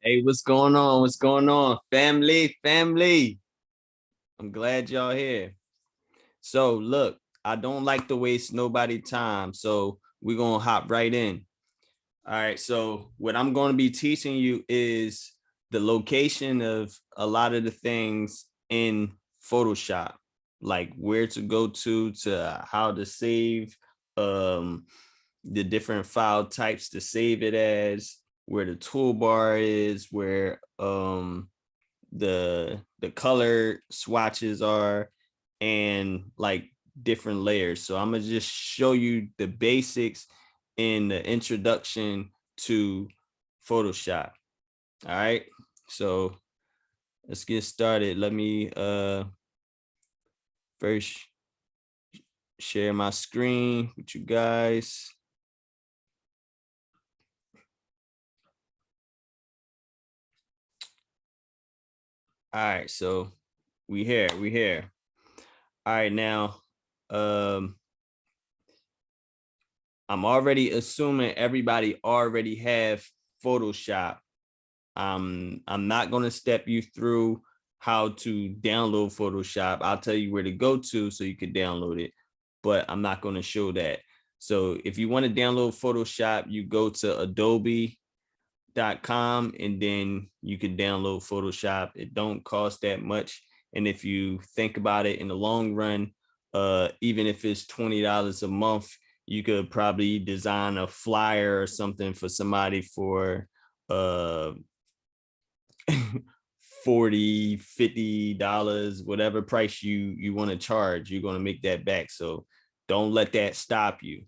Hey, what's going on? What's going on? Family, family. I'm glad y'all here. So look, I don't like to waste nobody time. So we're gonna hop right in. All right. So what I'm gonna be teaching you is the location of a lot of the things in Photoshop, like where to go to how to save, um, the different file types to save it as, where the toolbar is, where the color swatches are, and like different layers. So I'm gonna just show you the basics in the introduction to Photoshop. All right, so let's get started. Let me first share my screen with you guys. All right, so we here. All right, now I'm already assuming everybody already have Photoshop. I'm not going to step you through how to download Photoshop. I'll tell you where to go to so you can download it, but I'm not going to show that. So if you want to download Photoshop, you go to adobe.com and then you can download Photoshop. It don't cost that much. And if you think about it in the long run, even if it's $20 a month, you could probably design a flyer or something for somebody for uh 40, $50, whatever price you want to charge. You're going to make that back. So don't let that stop you.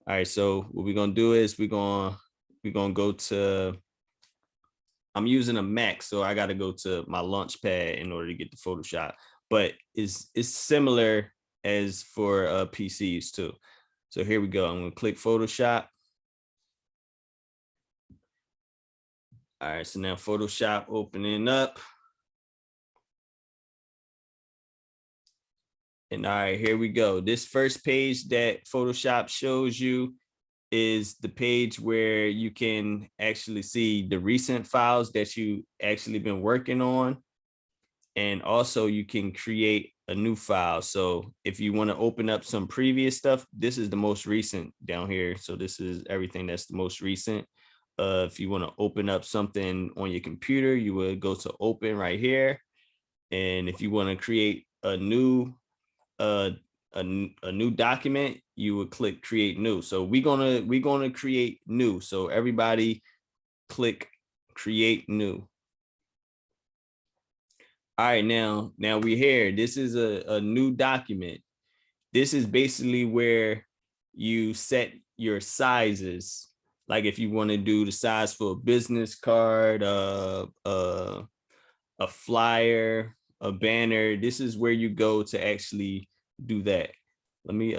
All right, so what we're going to do is we're going to go to, I'm using a Mac, so I got to go to my launch pad in order to get the Photoshop, but it's similar as for PCs too. So here we go. I'm going to click Photoshop. All right, so now Photoshop opening up. And all right, here we go. This first page that Photoshop shows you is the page where you can actually see the recent files that you actually been working on. And also you can create a new file. So if you want to open up some previous stuff, this is the most recent down here. So this is everything that's the most recent. If you want to open up something on your computer, you would go to open right here. And if you want to create a new a new document, you would click create new. So we're gonna create new. So everybody click create new. All right, now we're here. This is a new document. This is basically where you set your sizes. Like if you want to do the size for a business card, a flyer, a banner, this is where you go to actually do that. Let me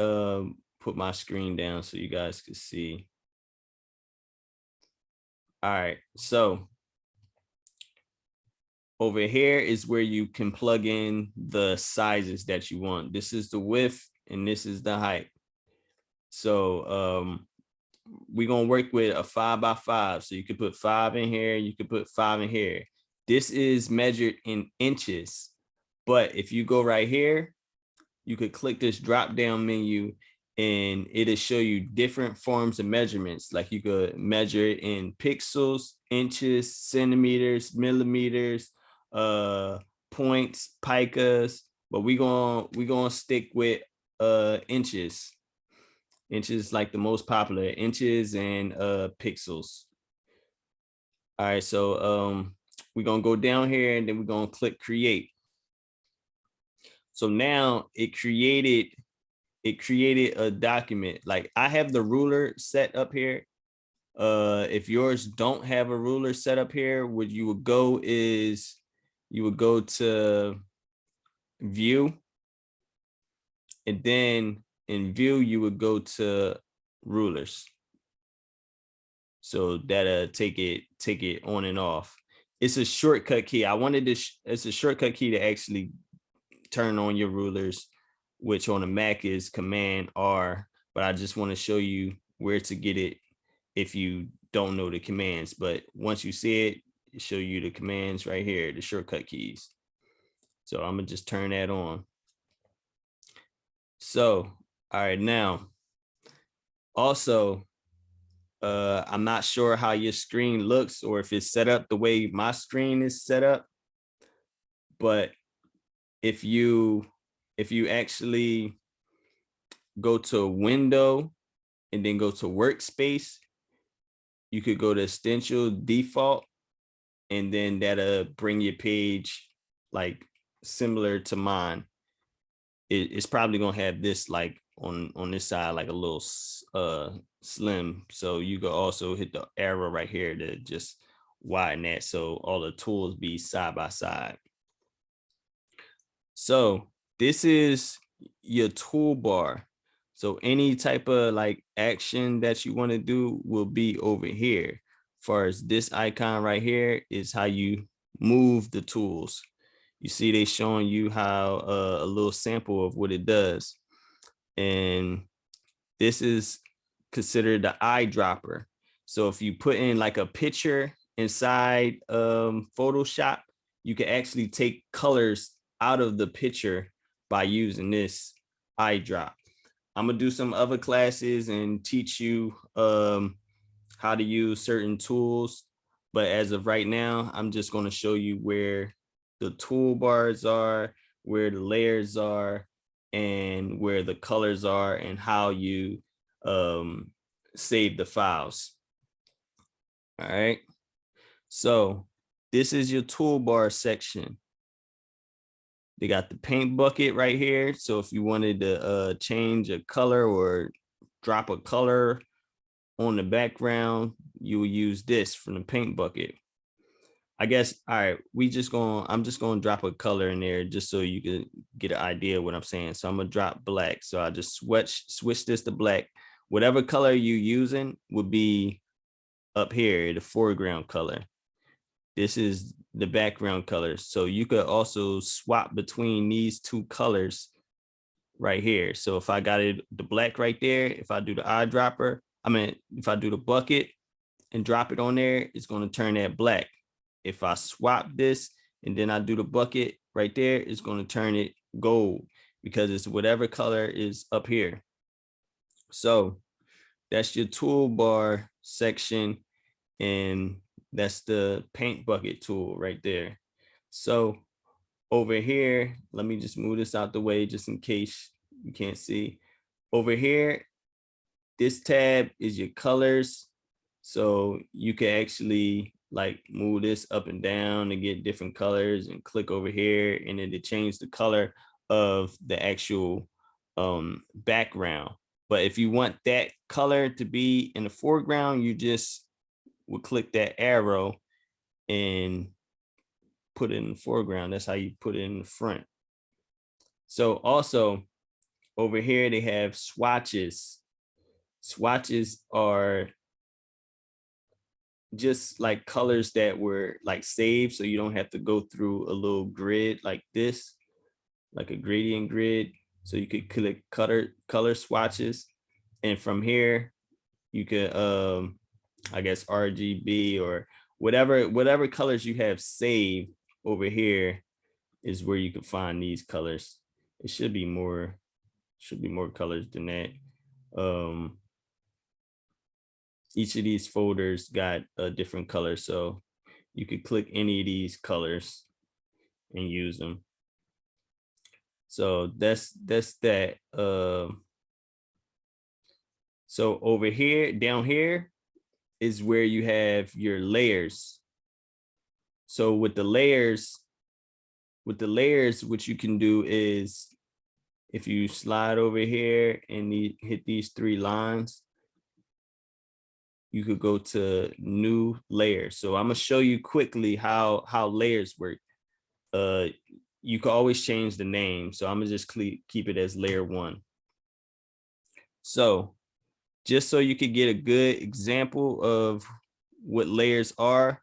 put my screen down so you guys can see. All right, so over here is where you can plug in the sizes that you want. This is the width and this is the height. So we're gonna work with a 5x5. So you could put 5 in here, you could put 5 in here. This is measured in inches. But if you go right here, you could click this drop down menu and it'll show you different forms of measurements. Like you could measure it in pixels, inches, centimeters, millimeters, points, picas, but we gonna stick with inches. Inches like the most popular, inches and pixels. All right, so we're gonna go down here and then we're gonna click create. So now it created a document. Like I have the ruler set up here. If yours don't have a ruler set up here, what you would go is you would go to view, and then in view you would go to rulers. So that'll take it on and off. It's a shortcut key. I wanted this. It's a shortcut key to actually turn on your rulers, which on a Mac is Command R, but I just want to show you where to get it if you don't know the commands. But once you see it, show you the commands right here, the shortcut keys. So I'm gonna just turn that on. So, all right, now, also, I'm not sure how your screen looks or if it's set up the way my screen is set up, but if you actually go to window and then go to workspace, you could go to essential default, and then that'll bring your page like similar to mine. It's probably gonna have this like on this side like a little slim, so you could also hit the arrow right here to just widen that so all the tools be side by side. So this is your toolbar. So any type of like action that you want to do will be over here. As far as this icon right here is how you move the tools. You see they showing you how a little sample of what it does. And this is considered the eyedropper. So if you put in like a picture inside Photoshop, you can actually take colors out of the picture by using this eyedrop. I'm gonna do some other classes and teach you how to use certain tools. But as of right now, I'm just gonna show you where the toolbars are, where the layers are, and where the colors are, and how you save the files. All right. So this is your toolbar section. They got the paint bucket right here. So if you wanted to change a color or drop a color on the background, you will use this from the paint bucket. I guess, all right, I'm just gonna drop a color in there just so you can get an idea of what I'm saying. So I'm gonna drop black. So I just switch this to black. Whatever color you using would be up here, the foreground color. This is the background color. So you could also swap between these two colors right here. So if I got it, the black right there, if I do the eyedropper, if I do the bucket and drop it on there, it's going to turn that black. If I swap this and then I do the bucket right there, it's going to turn it gold because it's whatever color is up here. So that's your toolbar section, and that's the paint bucket tool right there. So over here, let me just move this out the way just in case you can't see. Over here, this tab is your colors. So you can actually like move this up and down to get different colors and click over here and then to change the color of the actual background. But if you want that color to be in the foreground, you just would click that arrow and put it in the foreground. That's how you put it in the front. So also over here, they have swatches. Swatches are just like colors that were like saved, so you don't have to go through a little grid like this, like a gradient grid. So you could click color swatches, and from here you could I guess RGB or whatever colors you have saved over here is where you can find these colors. It should be more colors than that. Each of these folders got a different color, so you could click any of these colors and use them. So that's that. So over here, down here is where you have your layers. So with the layers, what you can do is if you slide over here and hit these three lines, you could go to new layer. So I'm gonna show you quickly how layers work. You can always change the name. So I'm gonna just keep it as layer 1. So just so you could get a good example of what layers are,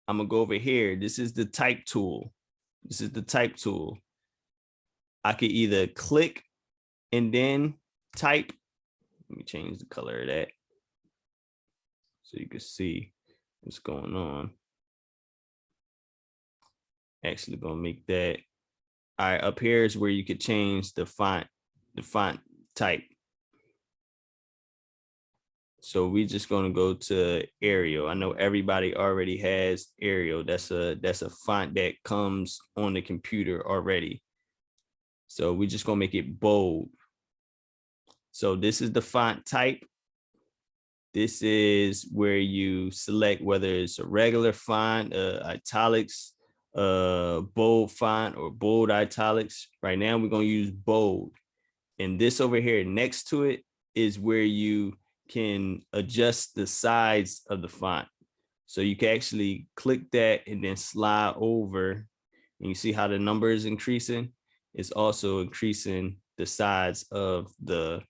I'm gonna go over here. This is the type tool. I could either click and then type. Let me change the color of that so you can see what's going on. Actually gonna make that. All right, up here is where you could change the font type. So we just gonna go to Arial. I know everybody already has Arial. That's a font that comes on the computer already. So we just gonna make it bold. So this is the font type. This is where you select whether it's a regular font, italics, bold font, or bold italics. Right now we're gonna use bold. And this over here next to it is where you can adjust the size of the font. So you can actually click that and then slide over, and you see how the number is increasing. It's also increasing the size of the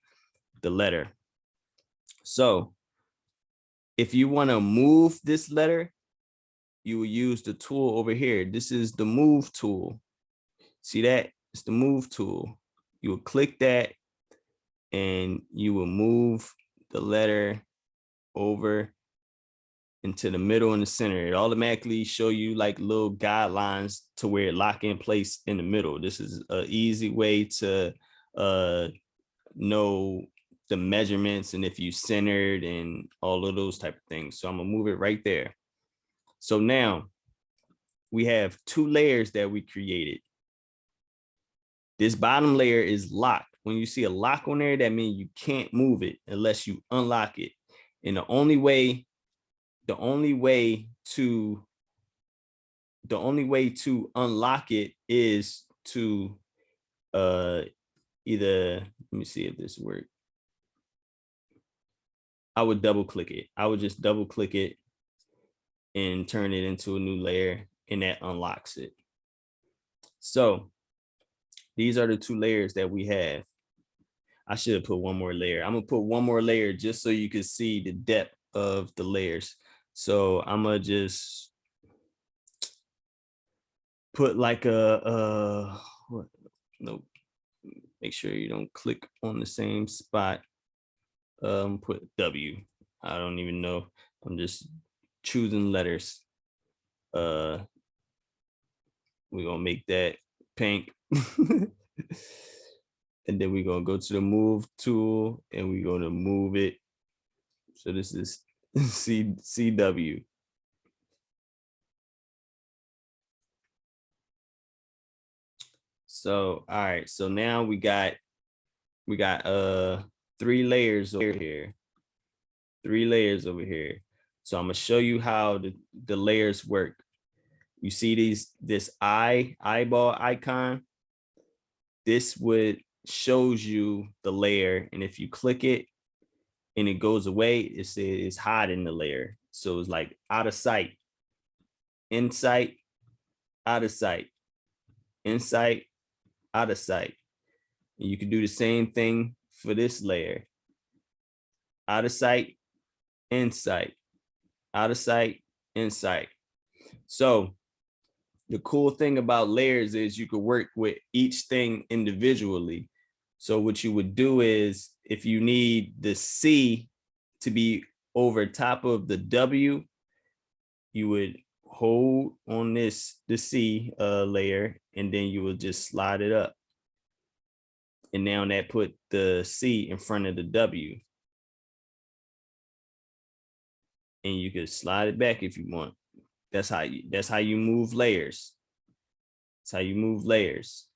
letter. So if you want to move this letter, you will use the tool over here. This is the move tool. See that? It's the move tool. You will click that and you will move the letter over into the middle and the center. It automatically show you like little guidelines to where it lock in place in the middle. This is an easy way to know the measurements and if you centered and all of those type of things. So I'm gonna move it right there. So now we have two layers that we created. This bottom layer is locked. When you see a lock on there, that means you can't move it unless you unlock it. And the only way to unlock it is to either, let me see if this works. I would double click it. I would just double click it and turn it into a new layer, and that unlocks it. So these are the two layers that we have. I should have put one more layer. I'm gonna put one more layer just so you can see the depth of the layers. So I'm gonna just put like what? Nope. Make sure you don't click on the same spot. Put W. I don't even know. I'm just choosing letters. We're gonna make that pink. And then we're gonna go to the move tool and we're gonna move it. So this is CW. So all right, so now we got 3 layers over here. 3 layers over here. So I'm gonna show you how the layers work. You see this eyeball icon. This would shows you the layer, and if you click it and it goes away, it says it's hiding the layer. So it's like out of sight, in sight, out of sight, in sight, out of sight. And you can do the same thing for this layer. Out of sight, in sight, out of sight, in sight. So the cool thing about layers is you could work with each thing individually. So what you would do is if you need the C to be over top of the W, you would hold on the C layer, and then you would just slide it up. And now that put the C in front of the W. And you could slide it back if you want. That's how you move layers. That's how you move layers.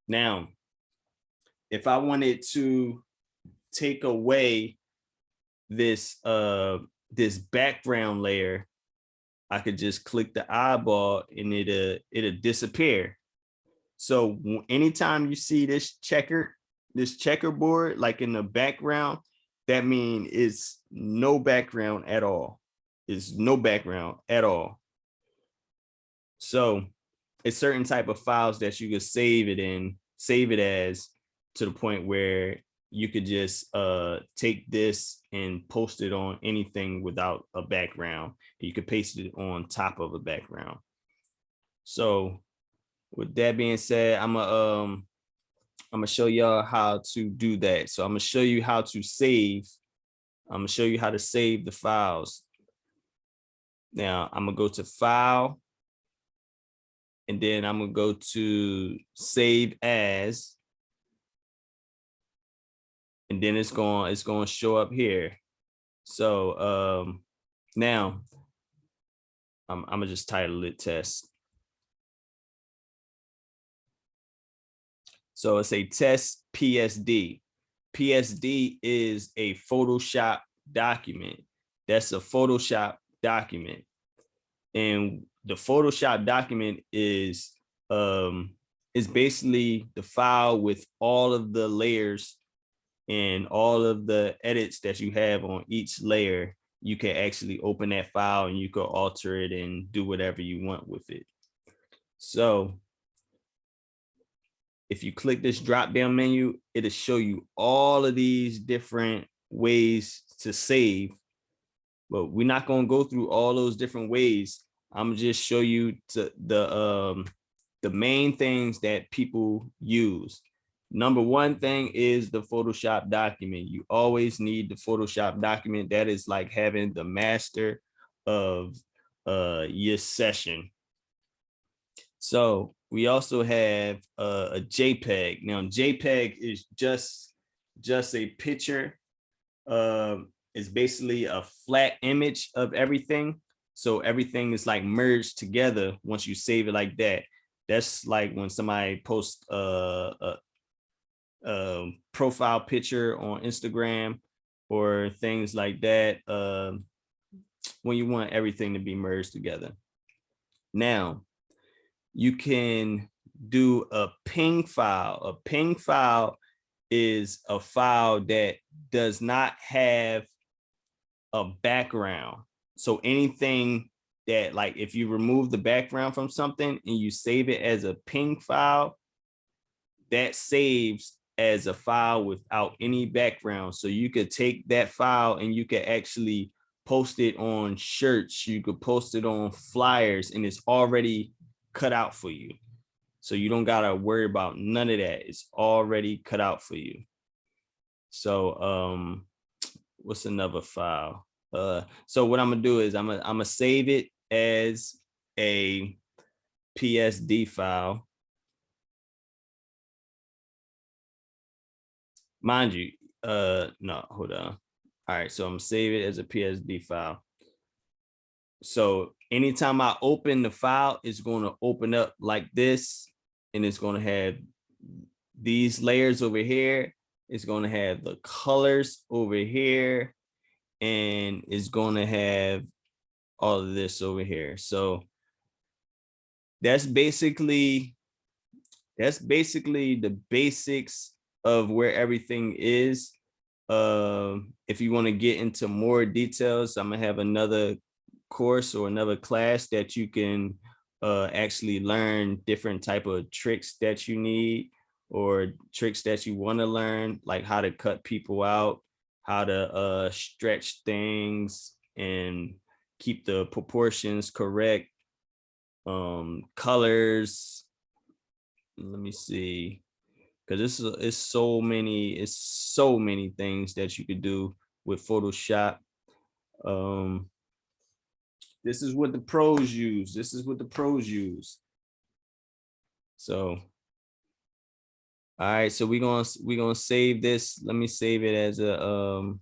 Now, if I wanted to take away this background layer, I could just click the eyeball and it'll disappear. So anytime you see this checkerboard like in the background, that means it's no background at all. It's no background at all. So it's certain type of files that you could save it as, to the point where you could just take this and post it on anything without a background. You could paste it on top of a background. So with that being said, I'm gonna show y'all how to do that. So I'm gonna show you how to save. I'm gonna show you how to save the files. Now I'm gonna go to File, and then I'm gonna go to save as, and then it's going to show up here. So now I'm gonna just title it test. So it's a test PSD. PSD is a Photoshop document. That's a Photoshop document. And the Photoshop document is basically the file with all of the layers and all of the edits that you have on each layer. You can actually open that file and you can alter it and do whatever you want with it. So if you click this drop down menu, it'll show you all of these different ways to save, but we're not going to go through all those different ways. I'm gonna just show you the main things that people use. Number one thing is the Photoshop document. You always need the Photoshop document. That is like having the master of your session. So we also have a JPEG. Now JPEG is just a picture. It's basically a flat image of everything. So everything is like merged together once you save it like that. That's like when somebody posts a profile picture on Instagram or things like that, when you want everything to be merged together. Now, you can do a ping file. A ping file is a file that does not have a background. So anything that, like, if you remove the background from something and you save it as a ping file, that saves as a file without any background. So you could take that file and you could actually post it on shirts. You could post it on flyers and it's already cut out for you. So you don't got to worry about none of that. It's already cut out for you. So what's another file? So what I'm gonna do is I'm gonna save it as a PSD file. Mind you, no, hold on. All right, so I'm gonna save it as a PSD file. So anytime I open the file, it's going to open up like this, and it's going to have these layers over here. It's going to have the colors over here, and it's going to have all of this over here. So that's basically the basics of where everything is. If you want to get into more details, I'm gonna have another course or another class that you can actually learn different type of tricks that you need or tricks that you want to learn, like how to cut people out, how to stretch things and keep the proportions correct, colors. Let me see, because this is so many things that you could do with Photoshop. This is what the pros use. So all right, so we're gonna save this. Let me save it as a I'm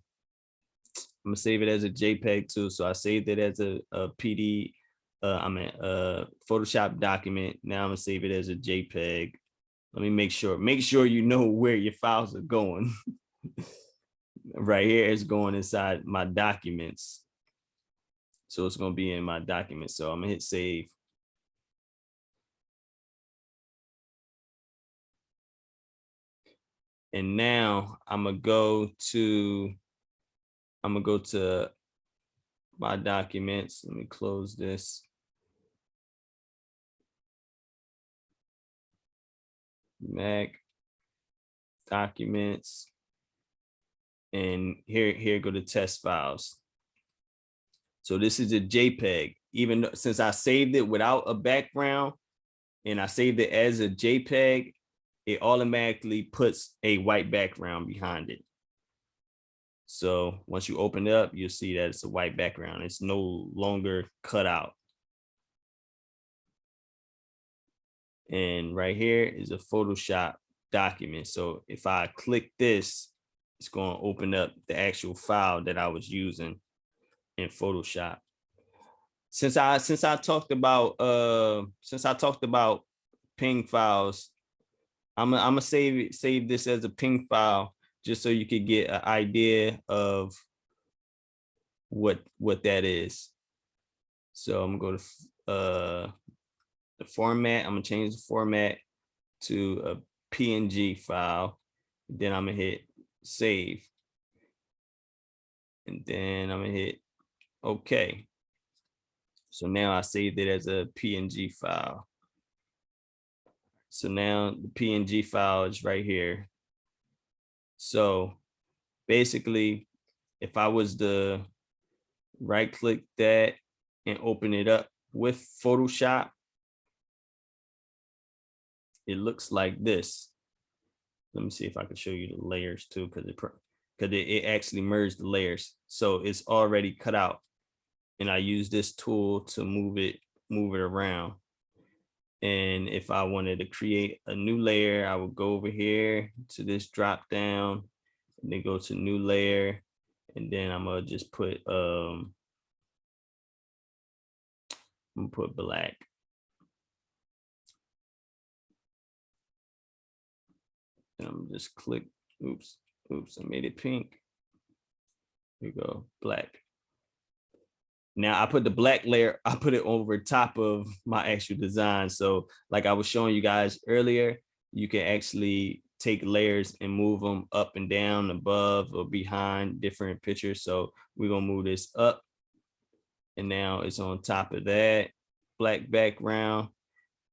gonna save it as a JPEG too. So I saved it as a PD Photoshop document. Now I'm gonna save it as a JPEG. Let me make sure you know where your files are going. Right here is going inside my documents. So it's going to be in my documents. So I'm going to hit save. And now I'm going to go to my documents. Let me close this. Mac documents. And here go the test files. So this is a JPEG. Even though, since I saved it without a background and I saved it as a JPEG, it automatically puts a white background behind it. So once you open it up, you'll see that it's a white background. It's no longer cut out. And right here is a Photoshop document. So if I click this, it's going to open up the actual file that I was using in Photoshop. Since I talked about ping files, I'm gonna save this as a ping file just so you could get an idea of what that is. So I'm gonna go to the format. I'm gonna change the format to a PNG file. Then I'm gonna hit save, and then I'm gonna hit OK. So now I saved it as a PNG file. So now the PNG file is right here. So basically, if I was to right click that and open it up with Photoshop, it looks like this. Let me see if I can show you the layers too, because it actually merged the layers. So it's already cut out. And I use this tool to move it around. And if I wanted to create a new layer, I would go over here to this drop down and then go to new layer. And then I'm gonna just put I'm gonna put black. And I'm just click, oops, I made it pink. Here we go, black. Now I put the black layer, I put it over top of my actual design. So like I was showing you guys earlier, you can actually take layers and move them up and down, above or behind different pictures. So we're gonna move this up, and now it's on top of that black background,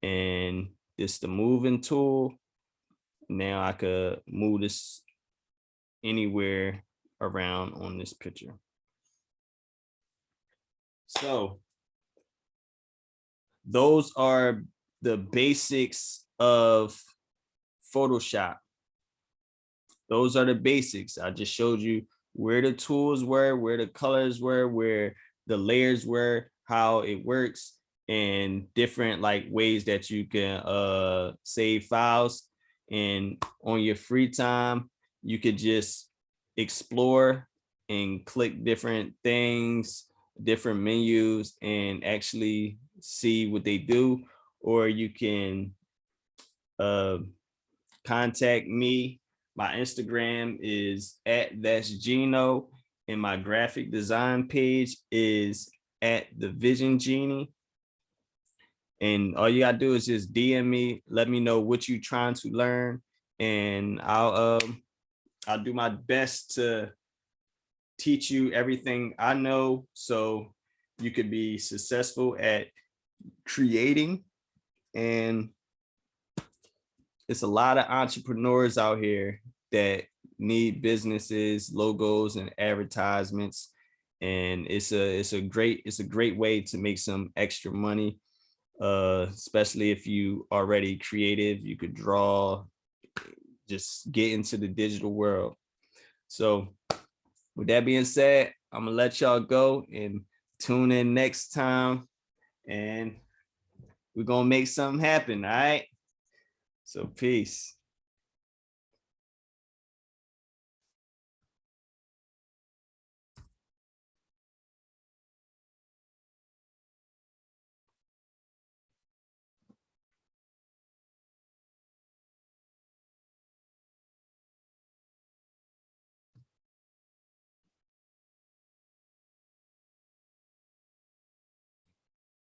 and this the moving tool. Now I could move this anywhere around on this picture. So those are the basics of Photoshop. Those are the basics. I just showed you where the tools were, where the colors were, where the layers were, how it works, and different like ways that you can save files. And on your free time, you could just explore and click different things, different menus, and actually see what they do. Or you can contact me. My Instagram is @that's Geno, and my graphic design page is @theVisionGenie. And all you gotta do is just DM me, let me know what you're trying to learn, and I'll do my best to teach you everything I know so you could be successful at creating. And it's a lot of entrepreneurs out here that need businesses, logos, and advertisements. And it's a great way to make some extra money, especially if you already creative, you could draw, just get into the digital world. So with that being said, I'm gonna let y'all go and tune in next time, and we're gonna make something happen. All right. So peace.